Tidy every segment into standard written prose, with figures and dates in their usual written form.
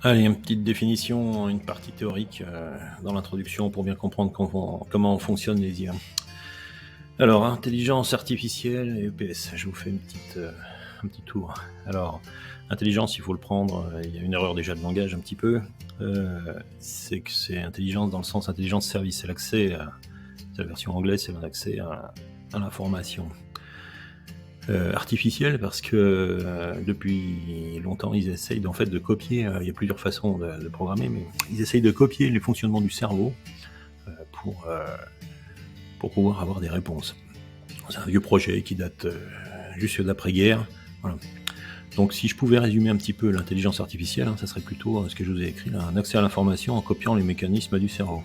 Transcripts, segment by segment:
Allez, une petite définition, une partie théorique dans l'introduction pour bien comprendre comment fonctionnent les IA. Alors, intelligence artificielle et EPS, je vous fais un petit tour. Alors, intelligence, il faut le prendre, il y a une erreur déjà de langage un petit peu, c'est que c'est intelligence dans le sens intelligence service, c'est l'accès, c'est la version anglaise, c'est l'accès à l'information. Artificielle parce que depuis longtemps ils essayent en fait de copier, il y a plusieurs façons de programmer, mais ils essayent de copier les fonctionnements du cerveau pour pouvoir avoir des réponses. C'est un vieux projet qui date juste d'après-guerre. Voilà. Donc si je pouvais résumer un petit peu l'intelligence artificielle, ça serait plutôt ce que je vous ai écrit, là, un accès à l'information en copiant les mécanismes du cerveau.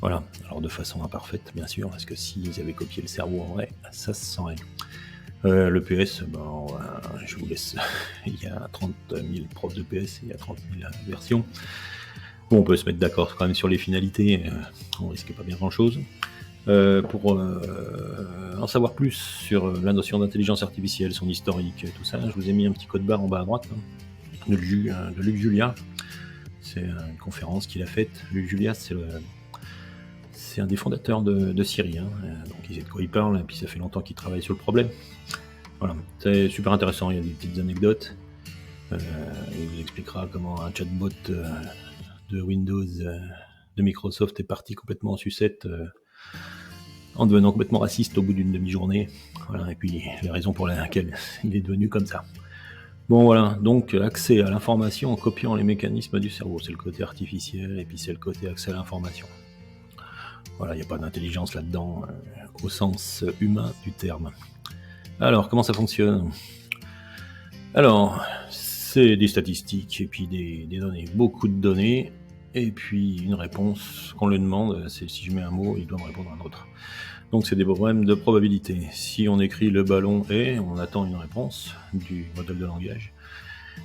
Voilà, alors de façon imparfaite bien sûr, parce que s'ils avaient copié le cerveau en vrai, ça se saurait. Le PS, je vous laisse. Il y a 30 000 profs de PS, il y a 30 000 versions. Bon, on peut se mettre d'accord quand même sur les finalités, on risque pas bien grand-chose. Pour en savoir plus sur la notion d'intelligence artificielle, son historique, tout ça, je vous ai mis un petit code barre en bas à droite de Luc Julia. C'est une conférence qu'il a faite. Luc Julia, c'est un des fondateurs de Siri, donc il sait de quoi il parle, et puis ça fait longtemps qu'il travaille sur le problème. Voilà, c'est super intéressant, il y a des petites anecdotes. Il vous expliquera comment un chatbot de Windows de Microsoft est parti complètement en sucette en devenant complètement raciste au bout d'une demi-journée. Voilà, et puis les raisons pour lesquelles il est devenu comme ça. Bon voilà, donc accès à l'information en copiant les mécanismes du cerveau, c'est le côté artificiel, et puis c'est le côté accès à l'information. Voilà, il n'y a pas d'intelligence là-dedans, au sens humain du terme. Alors, comment ça fonctionne ? Alors, c'est des statistiques et puis des données, beaucoup de données, et puis une réponse qu'on lui demande, c'est si je mets un mot, il doit me répondre un autre. Donc c'est des problèmes de probabilité. Si on écrit le ballon est, on attend une réponse du modèle de langage,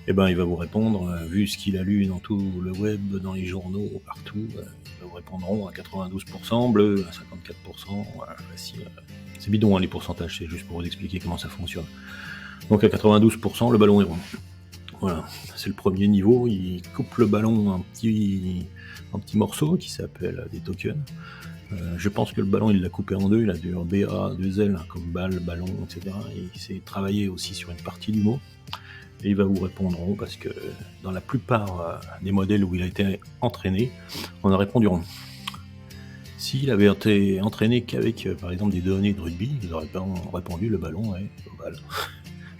et ben il va vous répondre, vu ce qu'il a lu dans tout le web, dans les journaux, partout, il va vous répondre à 92%, bleu à 54%, voilà, facile. C'est bidon les pourcentages, c'est juste pour vous expliquer comment ça fonctionne. Donc à 92%, le ballon est rond. Voilà, c'est le premier niveau, il coupe le ballon en petits morceaux qui s'appellent des tokens. Je pense que le ballon il l'a coupé en deux, il a du BA, 2L, comme balle, ballon, etc. Et il s'est travaillé aussi sur une partie du mot. Et il va vous répondre rond parce que dans la plupart des modèles où il a été entraîné, on a répondu rond. S'il avait été entraîné qu'avec, par exemple, des données de rugby, ils auraient pas répondu le ballon est ovale.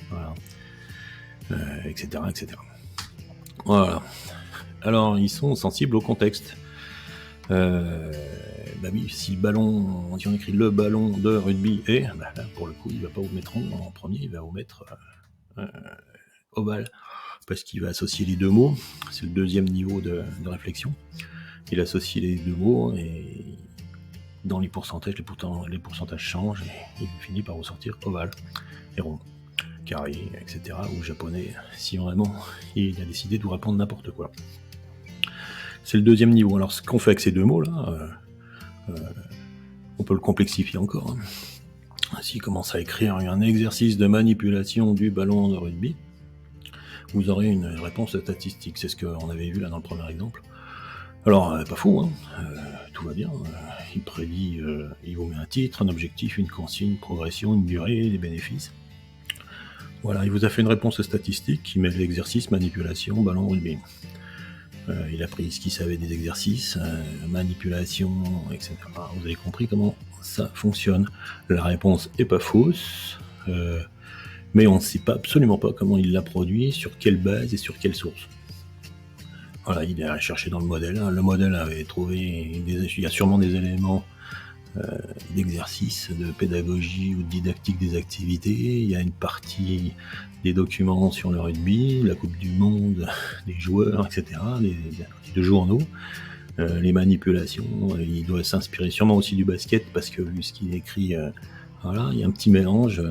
Voilà. Etc., etc. Voilà. Alors, ils sont sensibles au contexte. Oui, si on écrit le ballon de rugby et, là, pour le coup, il va pas vous mettre rond en premier, il va vous mettre ovale, parce qu'il va associer les deux mots. C'est le deuxième niveau de réflexion. Il associe les deux mots et dans les pourcentages changent et il finit par ressortir ovale et rond, carré, etc. ou japonais, si vraiment il a décidé de vous répondre n'importe quoi. C'est le deuxième niveau. Alors ce qu'on fait avec ces deux mots là, on peut le complexifier encore. S'il commence à écrire un exercice de manipulation du ballon de rugby, vous aurez une réponse statistique. C'est ce qu'on avait vu là dans le premier exemple. Alors, pas fou, tout va bien. Il prédit, il vous met un titre, un objectif, une consigne, une progression, une durée, des bénéfices. Voilà, il vous a fait une réponse statistique qui met l'exercice, manipulation, ballon, rugby. Il a pris ce qu'il savait des exercices, manipulation, etc. Vous avez compris comment ça fonctionne. La réponse est pas fausse, mais on ne sait absolument pas comment il l'a produit, sur quelle base et sur quelle source. Voilà, il a cherché dans le modèle. Le modèle avait trouvé, il y a sûrement des éléments d'exercice, de pédagogie ou de didactique des activités. Il y a une partie des documents sur le rugby, la Coupe du Monde, des joueurs, etc., de journaux, les manipulations. Il doit s'inspirer sûrement aussi du basket parce que vu ce qu'il écrit, voilà, il y a un petit mélange,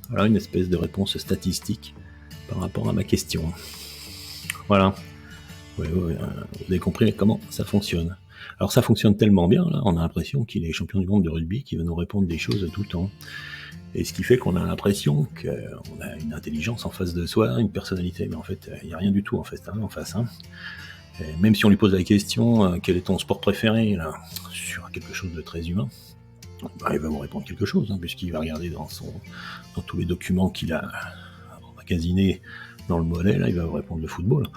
voilà, une espèce de réponse statistique par rapport à ma question. Voilà. Vous avez compris comment ça fonctionne. Alors ça fonctionne tellement bien, là, on a l'impression qu'il est champion du monde de rugby, qu'il va nous répondre des choses tout le temps. Et ce qui fait qu'on a l'impression qu'on a une intelligence en face de soi, une personnalité, mais en fait, il n'y a rien du tout en face. Et même si on lui pose la question, quel est ton sport préféré, là, sur quelque chose de très humain, bah, il va vous répondre quelque chose, puisqu'il va regarder dans tous les documents qu'il a emmagasinés dans le modèle, là, il va vous répondre le football.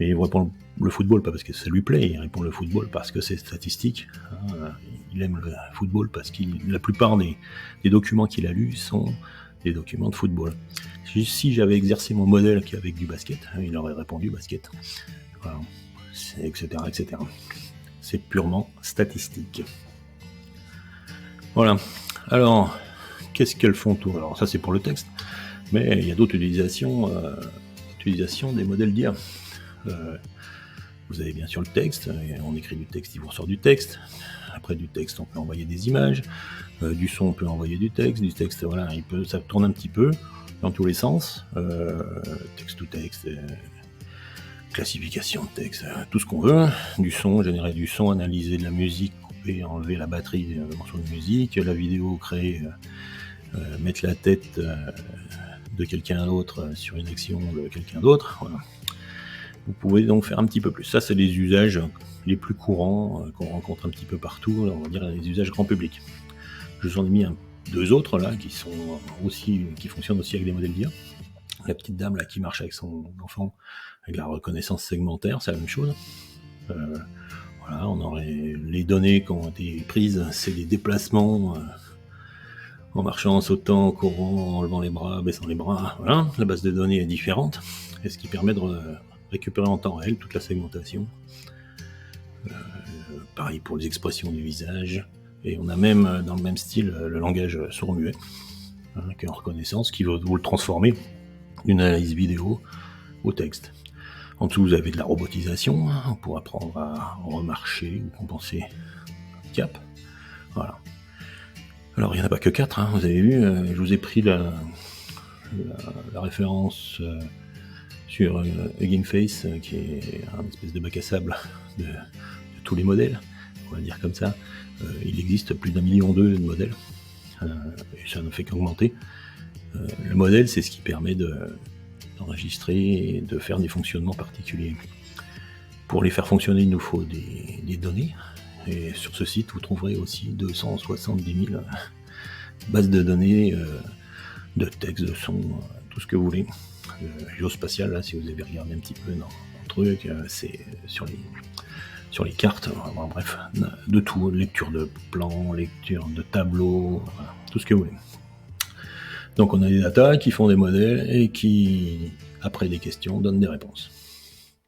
Mais il vous répond le football pas parce que ça lui plaît, il répond le football parce que c'est statistique. Il aime le football parce que la plupart des documents qu'il a lus sont des documents de football. Si j'avais exercé mon modèle qu'avec du basket, il aurait répondu basket. Voilà. Etc., etc. C'est purement statistique. Voilà. Alors, qu'est-ce qu'elles font tout ? Alors ça c'est pour le texte, mais il y a d'autres utilisations des modèles d'IA. Vous avez bien sûr le texte, on écrit du texte, il vous ressort du texte. Après du texte, on peut envoyer des images, du son, on peut envoyer du texte, voilà, ça tourne un petit peu dans tous les sens, texte to texte, classification de texte, tout ce qu'on veut, du son, générer du son, analyser de la musique, couper, enlever la batterie de morceaux de musique, la vidéo, créer, mettre la tête de quelqu'un d'autre sur une action de quelqu'un d'autre, voilà. Vous pouvez donc faire un petit peu plus. Ça, c'est les usages les plus courants qu'on rencontre un petit peu partout, on va dire les usages grand public. Je vous en ai mis deux autres là qui fonctionnent aussi avec des modèles d'IA. La petite dame là qui marche avec son enfant avec la reconnaissance segmentaire, c'est la même chose. Voilà, on aurait les données qui ont été prises, c'est des déplacements en marchant, en sautant, en courant, en levant les bras, baissant les bras. Voilà, la base de données est différente, et ce qui permet de récupérer en temps réel toute la segmentation. Pareil pour les expressions du visage. Et on a même, dans le même style, le langage sourd-muet, qui est en reconnaissance, qui va vous le transformer d'une analyse vidéo au texte. En dessous, vous avez de la robotisation, pour apprendre à remarcher ou compenser un handicap. Voilà. Alors, il n'y en a pas que 4, vous avez vu, je vous ai pris la référence sur Hugging Face, qui est un espèce de bac à sable de tous les modèles, on va dire comme ça. Il existe plus d'1,2 million de modèles, et ça ne fait qu'augmenter. Le modèle, c'est ce qui permet d'enregistrer et de faire des fonctionnements particuliers. Pour les faire fonctionner, il nous faut des données, et sur ce site, vous trouverez aussi 270 000 bases de données, de texte, de son, tout ce que vous voulez. Géospatial, là, si vous avez regardé un petit peu dans le truc, c'est sur les cartes, bref, de tout, lecture de plans, lecture de tableaux, voilà, tout ce que vous voulez. Donc on a des data qui font des modèles et qui, après des questions, donnent des réponses.